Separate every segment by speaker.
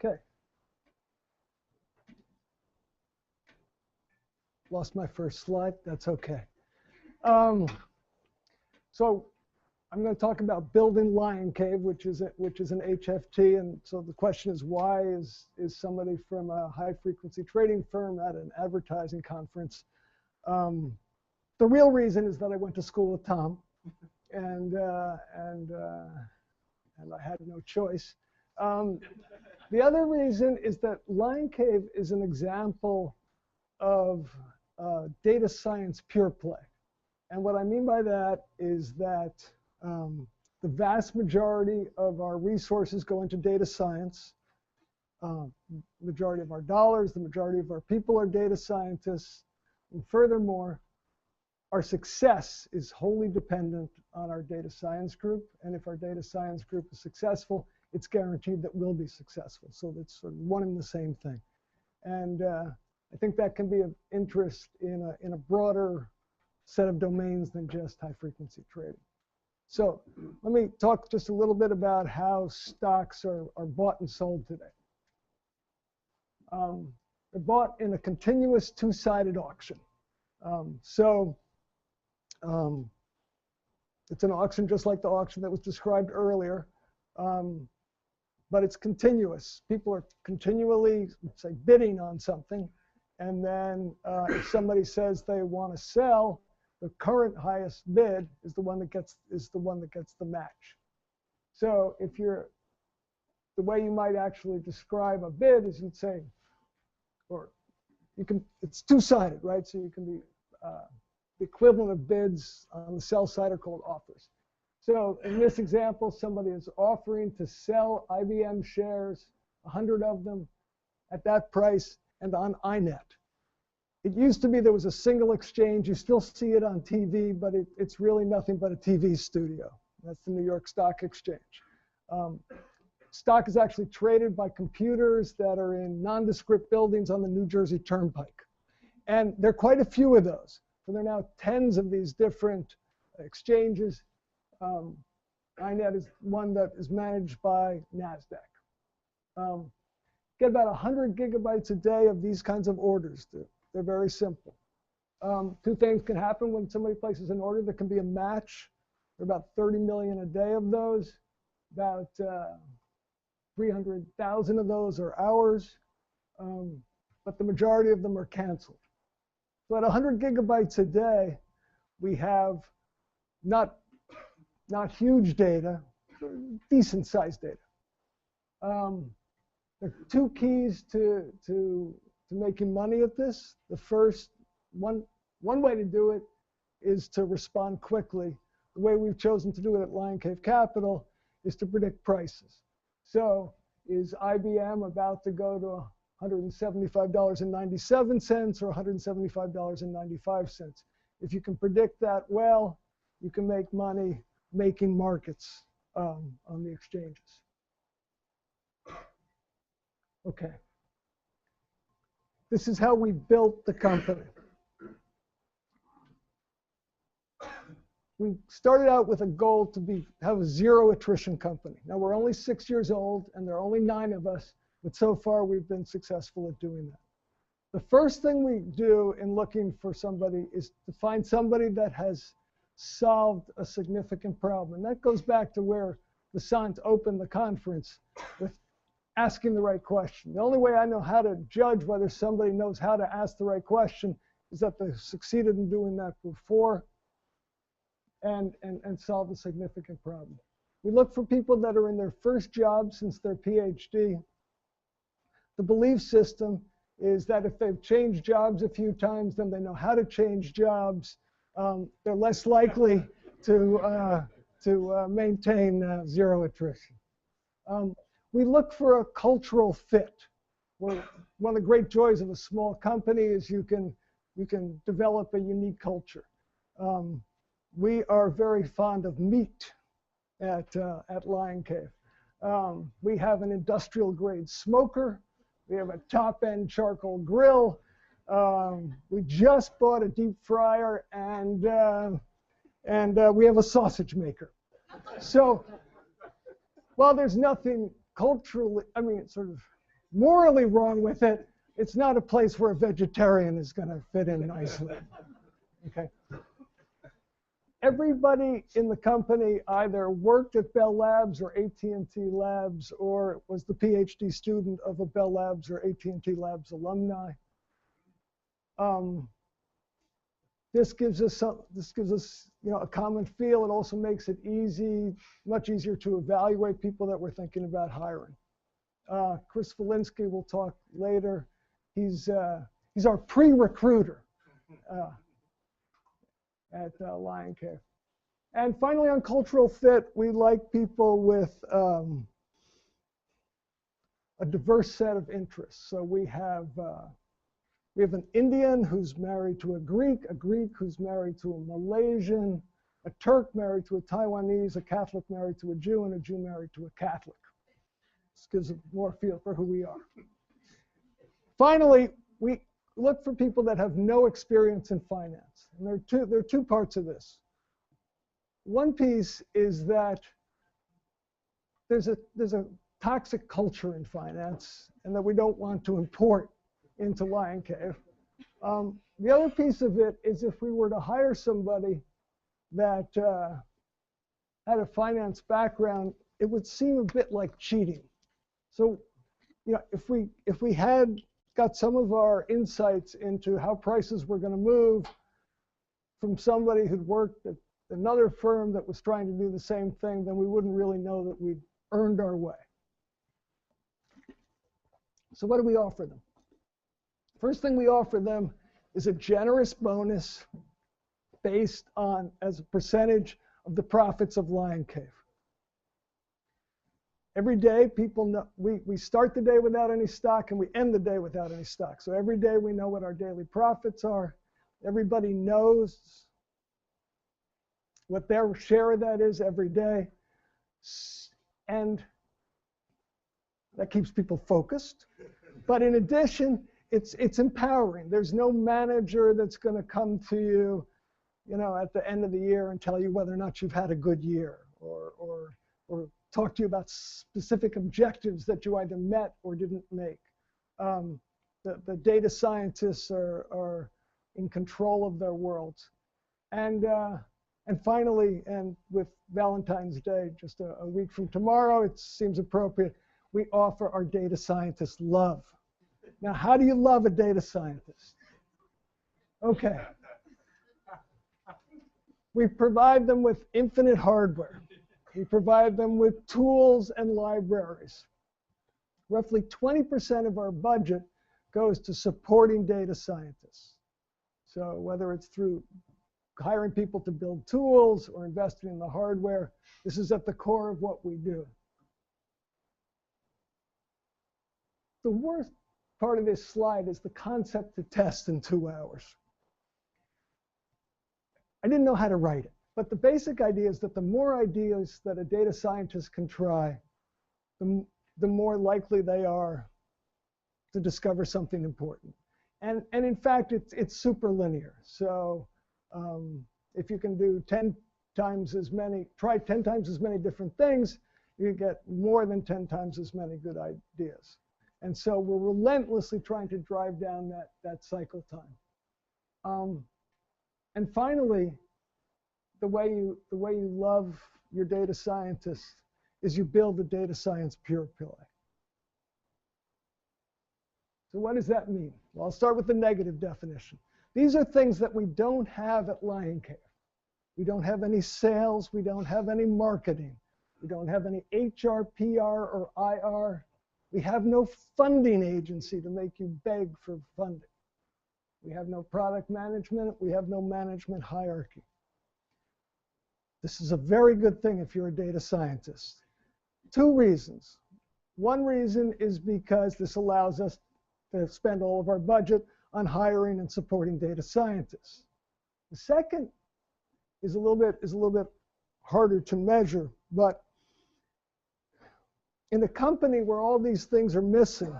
Speaker 1: Okay. Lost my first slide. That's okay. So I'm going to talk about building Lion Cave, which is an HFT. And so the question is, why is somebody from a high-frequency trading firm at an advertising conference? The real reason is that I went to school with Tom, and I had no choice. The other reason is that Lion Cave is an example of data science pure play. And what I mean by that is that the vast majority of our resources go into data science. Majority of our dollars, the majority of our people are data scientists. And furthermore, our success is wholly dependent on our data science group. And if our data science group is successful, it's guaranteed that we'll be successful. So it's sort of one and the same thing. And I think that can be of interest in a broader set of domains than just high-frequency trading. So let me talk just a little bit about how stocks are bought and sold today. They're bought in a continuous two-sided auction. It's an auction just like the auction that was described earlier, but it's continuous. People are continually, say, bidding on something, and then if somebody says they want to sell, the current highest bid is the one that gets the match. So if you're, the way you might actually describe a bid is you'd say, or you can, it's two-sided, right? So you can be the equivalent of bids on the sell side are called offers. So in this example, somebody is offering to sell IBM shares, 100 of them, at that price and on INET. It used to be there was a single exchange. You still see it on TV, but it's really nothing but a TV studio. That's the New York Stock Exchange. Stock is actually traded by computers that are in nondescript buildings on the New Jersey Turnpike. And there are quite a few of those. So there are now tens of these different exchanges. INET is one that is managed by NASDAQ. Get about 100 gigabytes a day of these kinds of orders. They're very simple. Two things can happen when somebody places an order. There can be a match. There are about 30 million a day of those. About 300,000 of those are ours. But the majority of them are canceled. So at 100 gigabytes a day, we have not huge data, decent sized data. There are two keys to making money at this. The first, one way to do it is to respond quickly. The way we've chosen to do it at Lion Cave Capital is to predict prices. So is IBM about to go to $175.97 or $175.95? If you can predict that well, you can make money making markets on the exchanges. Okay. This is how we built the company. We started out with a goal to have a zero attrition company. Now we're only 6 years old and there are only 9 of us, but so far we've been successful at doing that. The first thing we do in looking for somebody is to find somebody that has solved a significant problem. And that goes back to where the Sant opened the conference with asking the right question. The only way I know how to judge whether somebody knows how to ask the right question is that they succeeded in doing that before and solved a significant problem. We look for people that are in their first job since their PhD. The belief system is that if they've changed jobs a few times, then they know how to change jobs. They're less likely to maintain zero attrition. We look for a cultural fit. One of the great joys of a small company is you can develop a unique culture. We are very fond of meat at Lion Cave. We have an industrial grade smoker. We have a top-end charcoal grill. We just bought a deep fryer, and we have a sausage maker. So while there's nothing culturally, I mean, sort of morally wrong with it, it's not a place where a vegetarian is going to fit in nicely. Okay. Everybody in the company either worked at Bell Labs or AT&T Labs or was the PhD student of a Bell Labs or AT&T Labs alumni. This gives us a common feel. It also makes it much easier to evaluate people that we're thinking about hiring. Chris Valinsky will talk later. He's our pre-recruiter at Lion Cave. And finally, on cultural fit, we like people with a diverse set of interests. So we have an Indian who's married to a Greek who's married to a Malaysian, a Turk married to a Taiwanese, a Catholic married to a Jew, and a Jew married to a Catholic. This gives a more feel for who we are. Finally, we look for people that have no experience in finance. And there are two parts of this. One piece is that there's a toxic culture in finance and that we don't want to import into Lion Cave. The other piece of it is if we were to hire somebody that had a finance background, it would seem a bit like cheating. So, if we had got some of our insights into how prices were going to move from somebody who'd worked at another firm that was trying to do the same thing, then we wouldn't really know that we'd earned our way. So what do we offer them? First thing we offer them is a generous bonus based on as a percentage of the profits of Lion Cave. Every day, people know, we start the day without any stock and we end the day without any stock. So every day we know what our daily profits are. Everybody knows what their share of that is every day. And that keeps people focused. But in addition, it's empowering. There's no manager that's going to come to you, at the end of the year and tell you whether or not you've had a good year or talk to you about specific objectives that you either met or didn't make. The data scientists are in control of their worlds. And finally, and with Valentine's Day, just a week from tomorrow, it seems appropriate, we offer our data scientists love. Now, how do you love a data scientist? Okay. We provide them with infinite hardware. We provide them with tools and libraries. Roughly 20% of our budget goes to supporting data scientists. So whether it's through hiring people to build tools or investing in the hardware, this is at the core of what we do. The worst part of this slide is the concept to test in 2 hours. I didn't know how to write it. But the basic idea is that the more ideas that a data scientist can try, the more likely they are to discover something important. And in fact, it's super linear. So if you can do 10 times as many, try 10 times as many different things, you get more than 10 times as many good ideas. And so we're relentlessly trying to drive down that cycle time. And finally, the way you love your data scientists is you build a data science pure play. So what does that mean? Well, I'll start with the negative definition. These are things that we don't have at Lion Cave. We don't have any sales. We don't have any marketing. We don't have any HR, PR, or IR. We have no funding agency to make you beg for funding. We have no product management. We have no management hierarchy. This is a very good thing if you're a data scientist. 2 reasons. One reason is because this allows us to spend all of our budget on hiring and supporting data scientists. The second is a little bit harder to measure, but in a company where all these things are missing,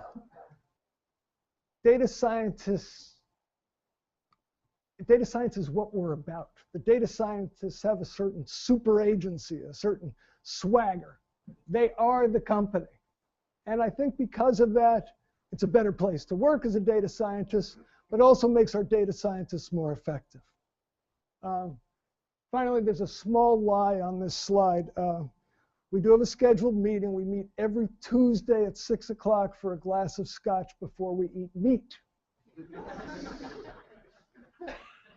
Speaker 1: data science is what we're about. The data scientists have a certain super agency, a certain swagger. They are the company. And I think because of that, It's a better place to work as a data scientist, but also makes our data scientists more effective. Finally, there's a small lie on this slide. We do have a scheduled meeting. We meet every Tuesday at 6 o'clock for a glass of scotch before we eat meat.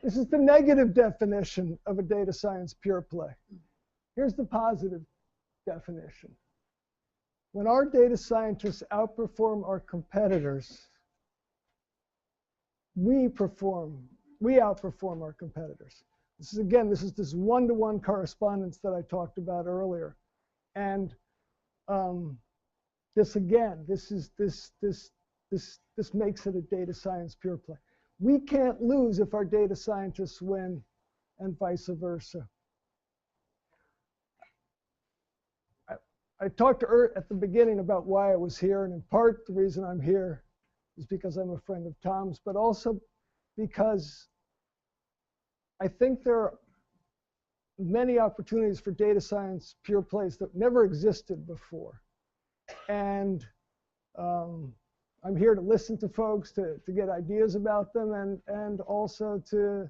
Speaker 1: This is the negative definition of a data science pure play. Here's the positive definition. When our data scientists outperform our competitors, we outperform our competitors. This is this one-to-one correspondence that I talked about earlier. And this makes it a data science pure play. We can't lose if our data scientists win, and vice versa. I talked at the beginning about why I was here, and in part the reason I'm here is because I'm a friend of Tom's, but also because I think there are many opportunities for data science pure plays that never existed before. And I'm here to listen to folks, to get ideas about them, and also to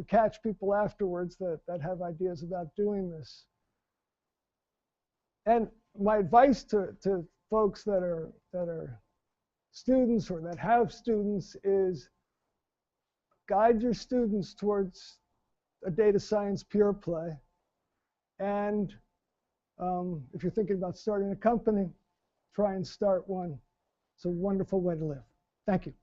Speaker 1: catch people afterwards that have ideas about doing this. And my advice to folks that are students or that have students is guide your students towards a data science pure play. And if you're thinking about starting a company, try and start one. It's a wonderful way to live. Thank you.